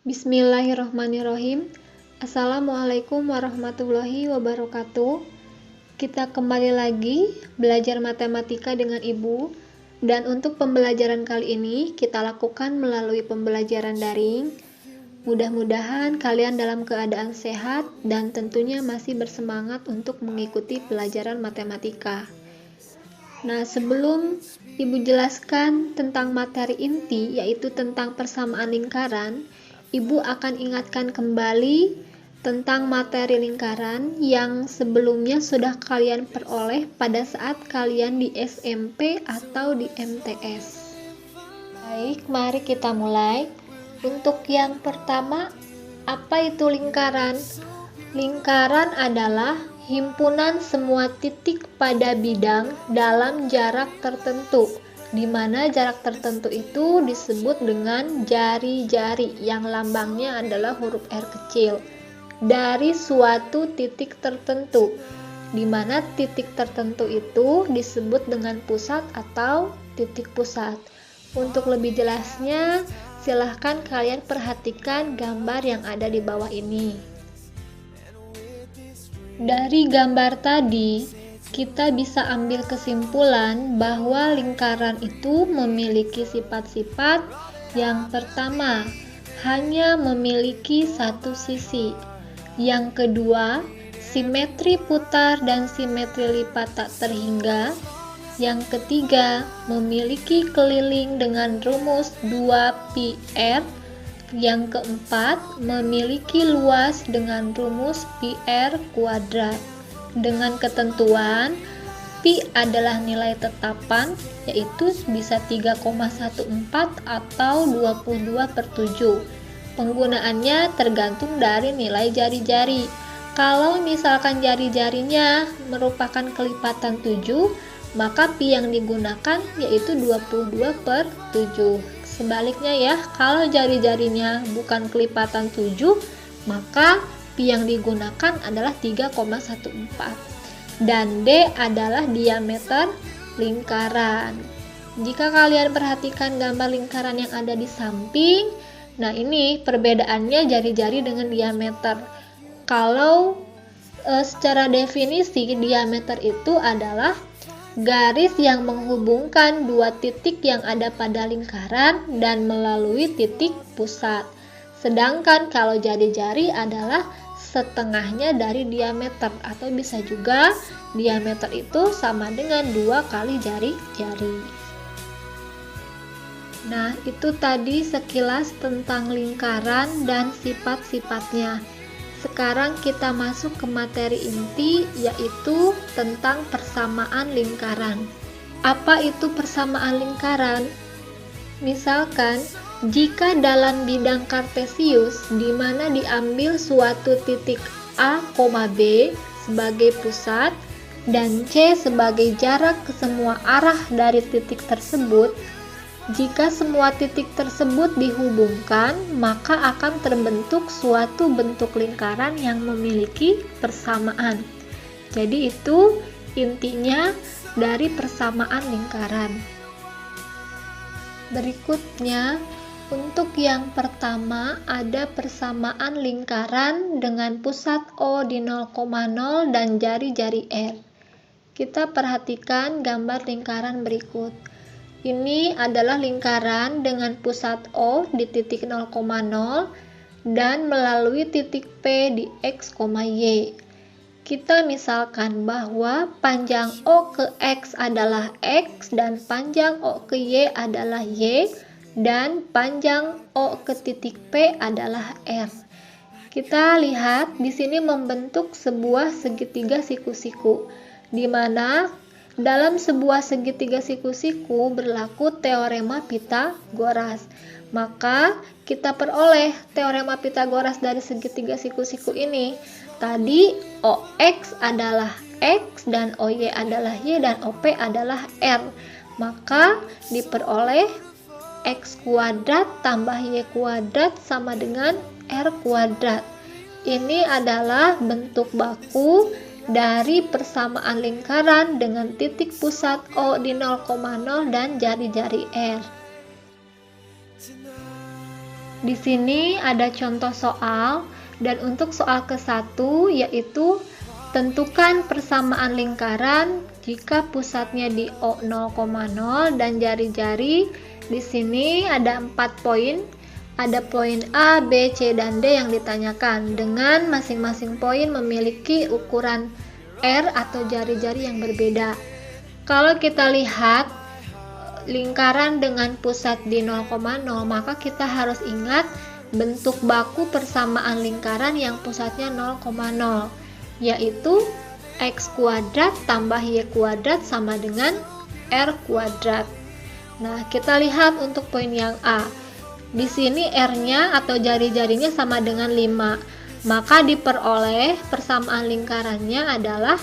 Bismillahirrahmanirrahim. Assalamualaikum warahmatullahi wabarakatuh. Kita kembali lagi belajar matematika dengan Ibu. Dan untuk pembelajaran kali ini kita lakukan melalui pembelajaran daring. Mudah-mudahan kalian dalam keadaan sehat dan tentunya masih bersemangat untuk mengikuti pelajaran matematika. Nah, sebelum Ibu jelaskan tentang materi inti, yaitu tentang persamaan lingkaran, Ibu akan ingatkan kembali tentang materi lingkaran yang sebelumnya sudah kalian peroleh pada saat kalian di SMP atau di MTS. Baik, mari kita mulai. Untuk yang pertama, apa itu lingkaran? Lingkaran adalah himpunan semua titik pada bidang dalam jarak tertentu, di mana jarak tertentu itu disebut dengan jari-jari yang lambangnya adalah huruf R kecil, dari suatu titik tertentu, di mana titik tertentu itu disebut dengan pusat atau titik pusat. Untuk lebih jelasnya, silahkan kalian perhatikan gambar yang ada di bawah ini. Dari gambar tadi, kita bisa ambil kesimpulan bahwa lingkaran itu memiliki sifat-sifat. Yang pertama, hanya memiliki satu sisi. Yang kedua, simetri putar dan simetri lipat tak terhingga. Yang ketiga, memiliki keliling dengan rumus 2πr. Yang keempat, memiliki luas dengan rumus πr kuadrat. Dengan ketentuan, pi adalah nilai tetapan, yaitu bisa 3,14 atau 22/7. Penggunaannya tergantung dari nilai jari-jari. Kalau misalkan jari-jarinya merupakan kelipatan 7, maka pi yang digunakan yaitu 22/7. Sebaliknya ya, kalau jari-jarinya bukan kelipatan 7, maka pi yang digunakan adalah 3,14. Dan D adalah diameter lingkaran. Jika kalian perhatikan gambar lingkaran yang ada di samping, nah ini perbedaannya jari-jari dengan diameter. Kalau secara definisi, diameter itu adalah garis yang menghubungkan dua titik yang ada pada lingkaran dan melalui titik pusat. Sedangkan kalau jari-jari adalah setengahnya dari diameter, atau bisa juga diameter itu sama dengan 2 kali jari-jari. Nah, itu tadi sekilas tentang lingkaran dan sifat-sifatnya. Sekarang kita masuk ke materi inti, yaitu tentang persamaan lingkaran. Apa itu persamaan lingkaran? Misalkan, jika dalam bidang kartesius, di mana diambil suatu titik A, B sebagai pusat, dan C sebagai jarak ke semua arah dari titik tersebut, jika semua titik tersebut dihubungkan, maka akan terbentuk suatu bentuk lingkaran yang memiliki persamaan. Jadi itu intinya dari persamaan lingkaran. Berikutnya, untuk yang pertama ada persamaan lingkaran dengan pusat O di 0,0 dan jari-jari R. Kita perhatikan gambar lingkaran berikut. Ini adalah lingkaran dengan pusat O di titik 0,0 dan melalui titik P di X, Y. Kita misalkan bahwa panjang O ke X adalah X dan panjang O ke Y adalah Y dan panjang O ke titik P adalah R. Kita lihat di sini membentuk sebuah segitiga siku-siku, di mana dalam sebuah segitiga siku-siku berlaku teorema Pitagoras. Maka kita peroleh teorema Pitagoras dari segitiga siku-siku ini. Tadi OX adalah X dan OY adalah Y dan OP adalah R. Maka diperoleh X kuadrat tambah Y kuadrat sama dengan R kuadrat. Ini adalah bentuk baku dari persamaan lingkaran dengan titik pusat O di 0,0 dan jari-jari R. Di sini ada contoh soal, dan untuk soal ke-1 yaitu tentukan persamaan lingkaran jika pusatnya di O0,0 dan jari-jari. Di sini ada 4 poin. Ada poin A, B, C, dan D yang ditanyakan dengan masing-masing poin memiliki ukuran R atau jari-jari yang berbeda. Kalau kita lihat lingkaran dengan pusat di 0,0, maka kita harus ingat bentuk baku persamaan lingkaran yang pusatnya 0,0, yaitu X kuadrat tambah Y kuadrat sama dengan R kuadrat. Nah, kita lihat untuk poin yang A. Di sini R-nya atau jari-jarinya sama dengan 5, maka diperoleh persamaan lingkarannya adalah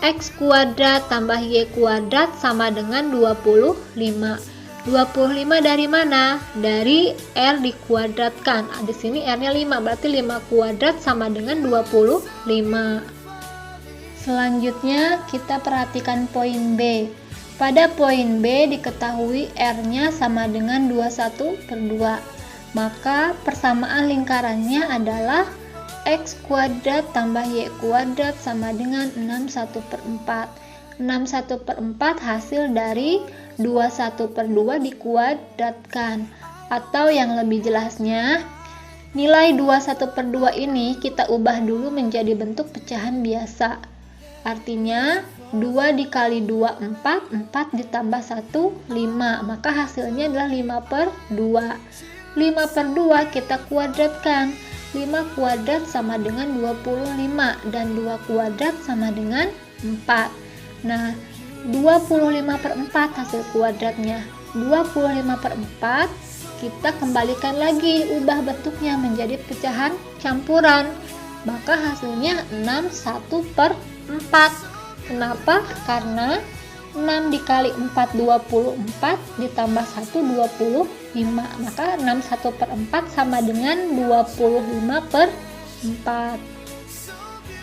X kuadrat tambah Y kuadrat sama dengan 25. 25 dari mana? Dari R dikuadratkan. Di sini R-nya 5, berarti 5 kuadrat sama dengan 25. Selanjutnya kita perhatikan poin B. Pada poin B diketahui R-nya sama dengan 21/2. Maka persamaan lingkarannya adalah X kuadrat tambah Y kuadrat sama dengan 61/4. 61/4 hasil dari 21/2 dikuadratkan. Atau yang lebih jelasnya, nilai 21/2 ini kita ubah dulu menjadi bentuk pecahan biasa. Artinya 2 dikali 2, 4, 4 ditambah 1, 5. Maka hasilnya adalah 5/2. 5/2 kita kuadratkan. 5 kuadrat sama dengan 25 dan 2 kuadrat sama dengan 4. Nah, 25/4 hasil kuadratnya. 25/4 kita kembalikan lagi, ubah bentuknya menjadi pecahan campuran. Maka hasilnya 61/4. Kenapa? Karena 6 dikali 4 24 ditambah 1 25. Maka 61/4 sama dengan 25/4.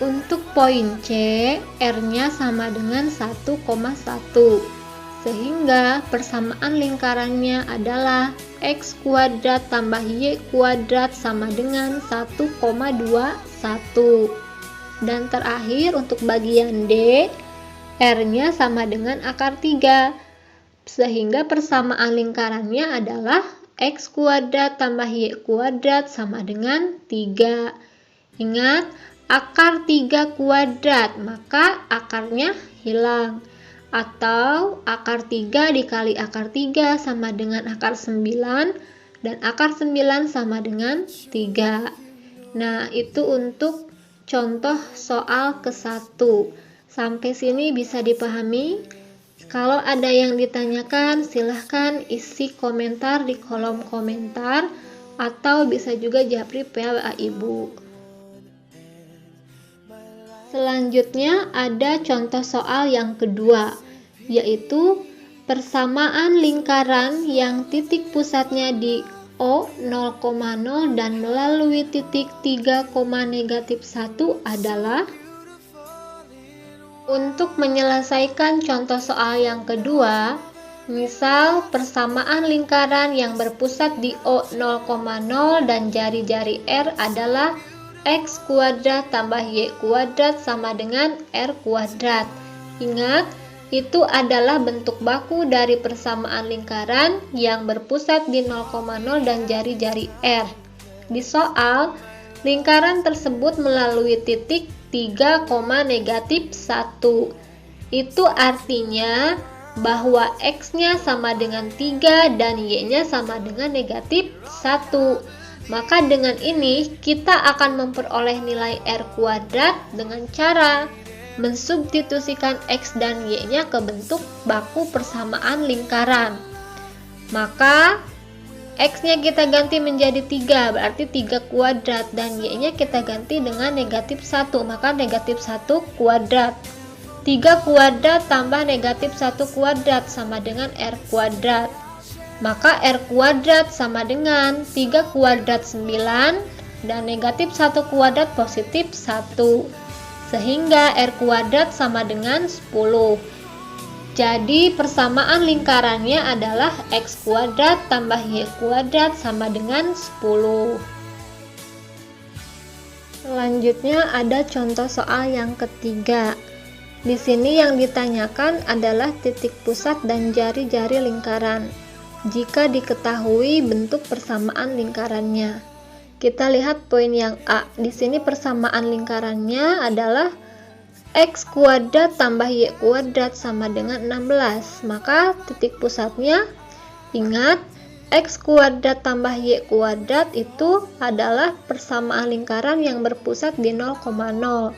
Untuk poin C, R-nya sama dengan 1,1. Sehingga persamaan lingkarannya adalah X kuadrat tambah Y kuadrat sama dengan 1,21. Dan terakhir untuk bagian D, R-nya sama dengan akar 3. Sehingga persamaan lingkarannya adalah X kuadrat tambah Y kuadrat sama dengan 3. Ingat, akar 3 kuadrat, maka akarnya hilang. Atau akar 3 dikali akar 3 sama dengan akar 9, dan akar 9 sama dengan 3. Nah, itu untuk contoh soal ke-1. Sampai sini bisa dipahami? Kalau ada yang ditanyakan, silahkan isi komentar di kolom komentar, atau bisa juga japri PA Ibu. Selanjutnya ada contoh soal yang kedua, yaitu persamaan lingkaran yang titik pusatnya di O 0,0 dan melalui titik 3,-1 adalah. Untuk menyelesaikan contoh soal yang kedua, misal persamaan lingkaran yang berpusat di O 0,0 dan jari-jari R adalah X kuadrat tambah Y kuadrat sama dengan R kuadrat. Ingat, itu adalah bentuk baku dari persamaan lingkaran yang berpusat di 0,0 dan jari-jari R. Di soal, lingkaran tersebut melalui titik 3,-1. Itu artinya bahwa X-nya sama dengan 3 dan Y-nya sama dengan -1. Maka dengan ini kita akan memperoleh nilai R kuadrat dengan cara mensubstitusikan X dan Y-nya ke bentuk baku persamaan lingkaran. Maka X-nya kita ganti menjadi 3, berarti 3 kuadrat, dan Y-nya kita ganti dengan -1, maka -1 kuadrat. 3 kuadrat tambah -1 kuadrat sama dengan R kuadrat. Maka R kuadrat sama dengan 3 kuadrat 9 dan -1 kuadrat positif 1. Sehingga R kuadrat sama dengan 10. Jadi persamaan lingkarannya adalah X kuadrat tambah Y kuadrat sama dengan 10. Selanjutnya ada contoh soal yang ketiga. Di sini yang ditanyakan adalah titik pusat dan jari-jari lingkaran. Jika diketahui bentuk persamaan lingkarannya. Kita lihat poin yang A. Di sini persamaan lingkarannya adalah X kuadrat tambah Y kuadrat sama dengan 16. Maka titik pusatnya, ingat, X kuadrat tambah Y kuadrat itu adalah persamaan lingkaran yang berpusat di 0,0.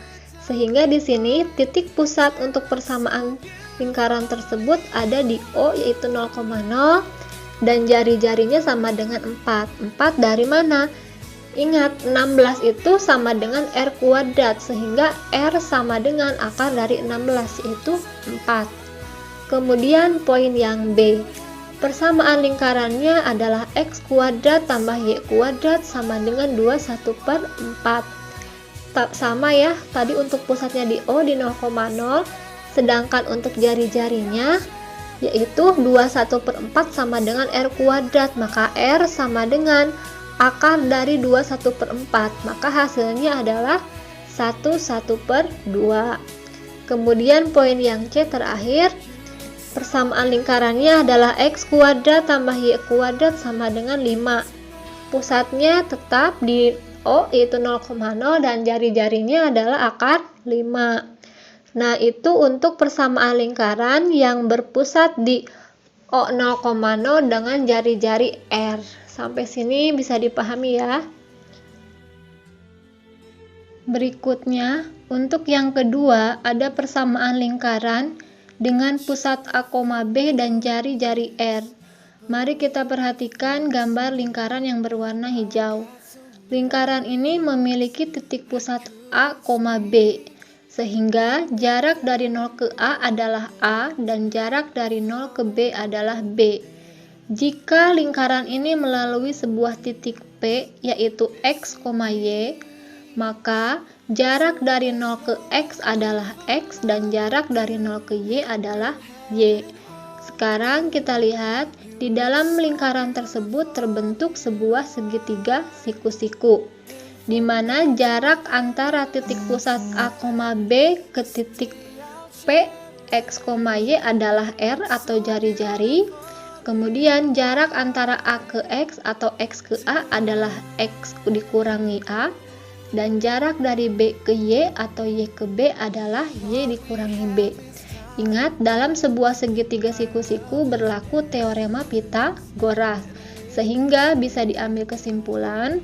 Sehingga di sini titik pusat untuk persamaan lingkaran tersebut ada di O, yaitu 0,0, dan jari-jarinya sama dengan 4. 4 dari mana? Ingat, 16 itu sama dengan R kuadrat, sehingga R sama dengan akar dari 16, yaitu 4. Kemudian poin yang B. Persamaan lingkarannya adalah X kuadrat tambah Y kuadrat sama dengan 21/4. Sama ya, tadi untuk pusatnya di O di 0,0, sedangkan untuk jari-jarinya yaitu 21/4 sama dengan R kuadrat, maka R sama dengan akar dari 21/4, maka hasilnya adalah 1/2. Kemudian poin yang C terakhir, persamaan lingkarannya adalah X kuadrat tambah Y kuadrat sama dengan 5. Pusatnya tetap di O, yaitu 0,0, dan jari-jarinya adalah akar 5. Nah, itu untuk persamaan lingkaran yang berpusat di O 0,0 dengan jari-jari R. Sampai sini bisa dipahami ya. Berikutnya, untuk yang kedua ada persamaan lingkaran dengan pusat A, B dan jari-jari R. Mari kita perhatikan gambar lingkaran yang berwarna hijau. Lingkaran ini memiliki titik pusat A, B. Sehingga jarak dari 0 ke A adalah A dan jarak dari 0 ke B adalah B. Jika lingkaran ini melalui sebuah titik P, yaitu X, Y, maka jarak dari 0 ke X adalah X dan jarak dari 0 ke Y adalah Y. Sekarang kita lihat, di dalam lingkaran tersebut terbentuk sebuah segitiga siku-siku, di mana jarak antara titik pusat A, B ke titik P, X, Y adalah R atau jari-jari. Kemudian jarak antara A ke X atau X ke A adalah X dikurangi A, dan jarak dari B ke Y atau Y ke B adalah Y dikurangi B. Ingat, dalam sebuah segitiga siku-siku berlaku teorema Pythagoras, sehingga bisa diambil kesimpulan,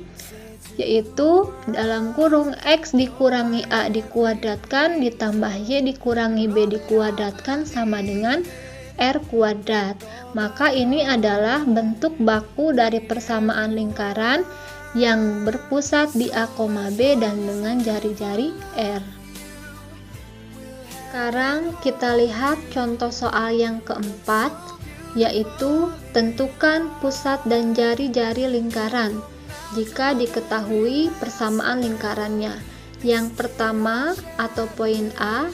yaitu dalam kurung X dikurangi A dikuadratkan ditambah Y dikurangi B dikuadratkan sama dengan R kuadrat. Maka ini adalah bentuk baku dari persamaan lingkaran yang berpusat di A, B dan dengan jari-jari R. Sekarang kita lihat contoh soal yang keempat, yaitu tentukan pusat dan jari-jari lingkaran jika diketahui persamaan lingkarannya. Yang pertama atau poin A,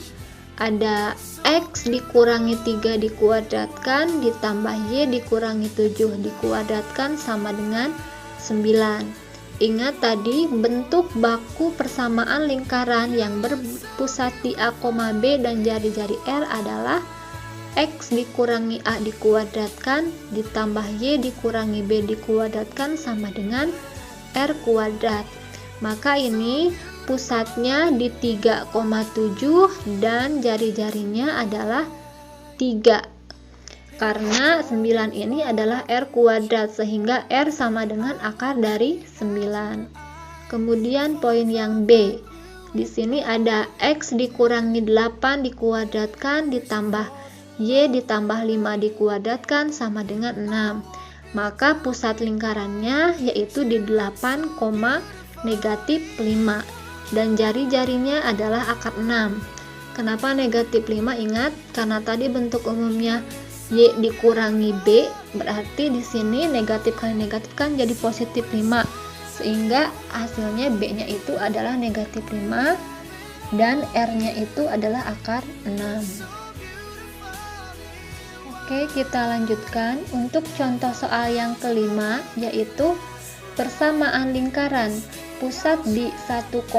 ada X dikurangi 3 dikuadratkan ditambah Y dikurangi 7 dikuadratkan sama dengan 9. Ingat tadi bentuk baku persamaan lingkaran yang berpusat di A, B dan jari-jari R adalah X dikurangi A dikuadratkan ditambah Y dikurangi B dikuadratkan sama dengan R kuadrat. Maka ini pusatnya di 3,7 dan jari-jarinya adalah 3. Karena 9 ini adalah R kuadrat, sehingga R sama dengan akar dari 9. Kemudian poin yang B. Di sini ada X dikurangi 8 dikuadratkan ditambah Y ditambah 5 dikuadratkan sama dengan 6. Maka pusat lingkarannya yaitu di 8, negatif 5. Dan jari-jarinya adalah akar 6. Kenapa negatif 5? Ingat, karena tadi bentuk umumnya Y dikurangi B, berarti di sini negatif kali negatif kan jadi positif 5, sehingga hasilnya B-nya itu adalah negatif 5 dan R-nya itu adalah akar 6. Oke, kita lanjutkan untuk contoh soal yang kelima, yaitu persamaan lingkaran pusat di 1,5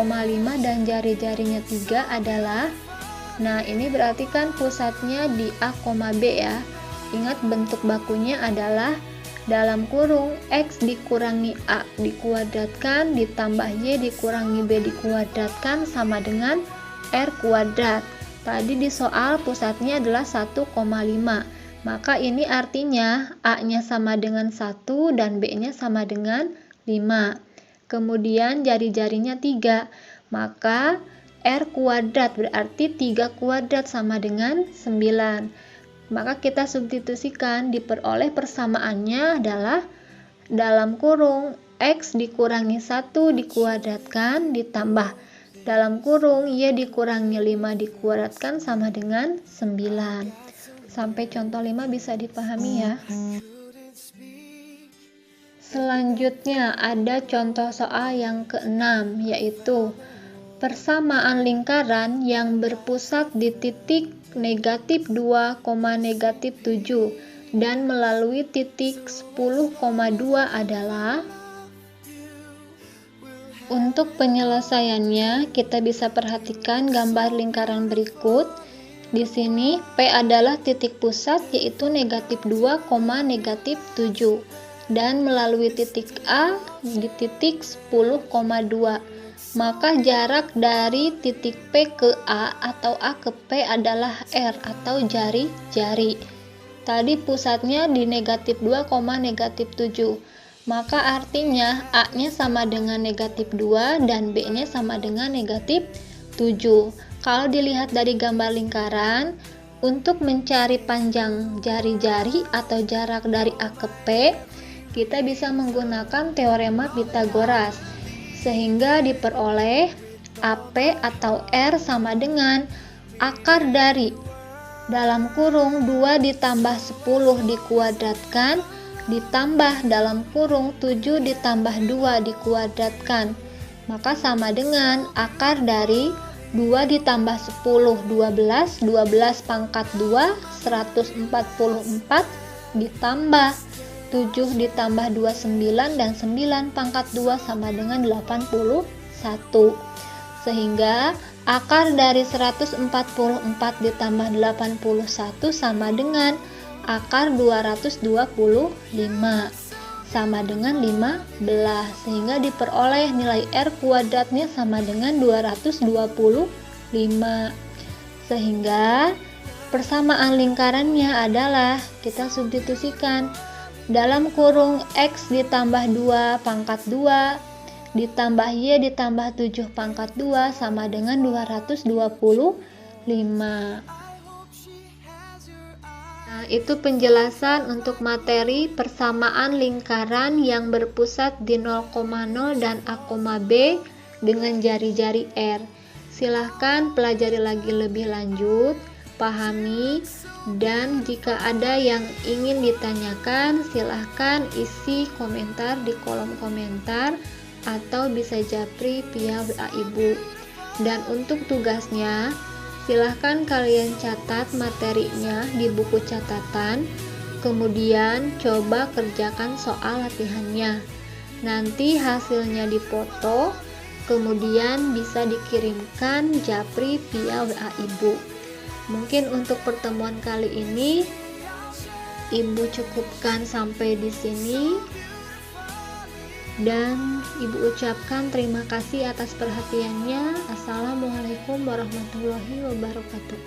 dan jari-jarinya 3 adalah. Nah, ini berarti kan pusatnya di A, B ya. Ingat bentuk bakunya adalah dalam kurung X dikurangi A dikuadratkan ditambah Y dikurangi B dikuadratkan sama dengan R kuadrat. Tadi di soal pusatnya adalah 1,5. Maka ini artinya A-nya sama dengan 1 dan B-nya sama dengan 5. Kemudian jari-jarinya 3. Maka R kuadrat berarti 3 kuadrat sama dengan 9. Maka kita substitusikan, diperoleh persamaannya adalah dalam kurung X dikurangi 1 dikuadratkan ditambah dalam kurung Y dikurangi 5 dikuadratkan sama dengan 9. Sampai contoh 5 bisa dipahami ya. Selanjutnya ada contoh soal yang keenam, yaitu persamaan lingkaran yang berpusat di titik negatif 2, negatif 7 dan melalui titik 10,2 adalah. Untuk penyelesaiannya, kita bisa perhatikan gambar lingkaran berikut. Di sini P adalah titik pusat, yaitu negatif 2, negatif 7 dan melalui titik A di titik 10,2. Maka jarak dari titik P ke A atau A ke P adalah R atau jari-jari. Tadi pusatnya di negatif 2, negatif 7. Maka artinya A-nya sama dengan negatif 2 dan B-nya sama dengan negatif 7. Kalau dilihat dari gambar lingkaran, untuk mencari panjang jari-jari atau jarak dari A ke P, kita bisa menggunakan teorema Pythagoras, sehingga diperoleh AP atau R sama dengan akar dari dalam kurung 2 ditambah 10 dikuadratkan ditambah dalam kurung 7 ditambah 2 dikuadratkan. Maka sama dengan akar dari 2 ditambah 10, 12, 12 pangkat 2, 144 ditambah 7 ditambah 2, 9, dan 9 pangkat 2 sama dengan 81. Sehingga akar dari 144 ditambah 81 sama dengan akar 225 sama dengan 15, sehingga diperoleh nilai R kuadratnya sama dengan 225. Sehingga persamaan lingkarannya adalah, kita substitusikan, dalam kurung X ditambah 2 pangkat 2 ditambah Y ditambah 7 pangkat 2 sama dengan 225. Nah, itu penjelasan untuk materi persamaan lingkaran yang berpusat di 0,0 dan A, B dengan jari-jari R. Silahkan pelajari lagi lebih lanjut, pahami, dan jika ada yang ingin ditanyakan, silahkan isi komentar di kolom komentar atau bisa japri via WA Ibu. Dan untuk tugasnya, silahkan kalian catat materinya di buku catatan, kemudian coba kerjakan soal latihannya. Nanti hasilnya difoto, kemudian bisa dikirimkan japri via WA Ibu. Mungkin untuk pertemuan kali ini Ibu cukupkan sampai di sini. Dan Ibu ucapkan terima kasih atas perhatiannya. Assalamualaikum warahmatullahi wabarakatuh.